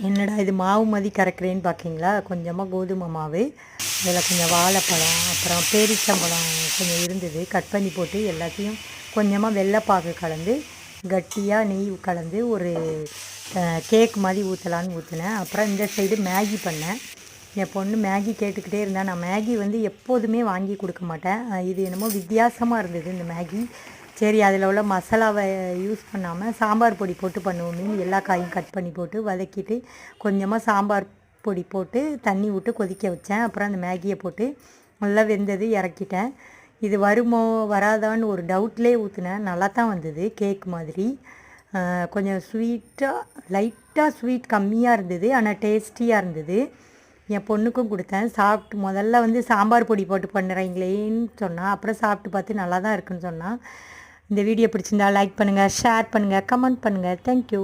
என்னடா இது மாவு மாதிரி கறக்கிறேன்னு பார்க்கிங்களா, கொஞ்சமாக கோதுமை மாவு, அதில் கொஞ்சம் வாழைப்பழம், அப்புறம் பேரிச்சம்பழம் கொஞ்சம் இருந்தது, கட் பண்ணி போட்டு எல்லாத்தையும் கொஞ்சமாக வெள்ளைப்பாகு கலந்து கட்டியாக நெய் கலந்து ஒரு கேக் மாதிரி ஊற்றலான்னு ஊற்றினேன். அப்புறம் இந்த சைடு மேகி பண்ணேன். என் பொண்ணு மேகி கேட்டுக்கிட்டே இருந்தால், நான் மேகி வந்து எப்போதுமே வாங்கி கொடுக்க மாட்டேன். இது என்னமோ வித்தியாசமாக இருந்தது இந்த மேகி. சரி, அதில் உள்ள மசாலாவை யூஸ் பண்ணாமல் சாம்பார் பொடி போட்டு பண்ணுவோம்னு எல்லா காயும் கட் பண்ணி போட்டு வதக்கிட்டு கொஞ்சமாக சாம்பார் பொடி போட்டு தண்ணி விட்டு கொதிக்க வச்சேன். அப்புறம் அந்த மேகியை போட்டு நல்லா வெந்தது இறக்கிட்டேன். இது வருமோ வராதான்னு ஒரு டவுட்லேயே ஊற்றினேன். நல்லா தான் வந்தது, கேக் மாதிரி. கொஞ்சம் ஸ்வீட்டாக, லைட்டாக ஸ்வீட் கம்மியாக இருந்தது, ஆனால் டேஸ்டியாக இருந்தது. என் பொண்ணுக்கும் கொடுத்தேன். சாப்பிட்டு முதல்ல வந்து சாம்பார் பொடி போட்டு பண்ணுறீங்களேன்னு சொன்னால், அப்புறம் சாப்பிட்டு பார்த்து நல்லா தான் இருக்குன்னு சொன்னால். இந்த வீடியோ பிடிச்சிருந்தா லைக் பண்ணுங்கள், ஷேர் பண்ணுங்கள், கமெண்ட் பண்ணுங்கள். தேங்க்யூ.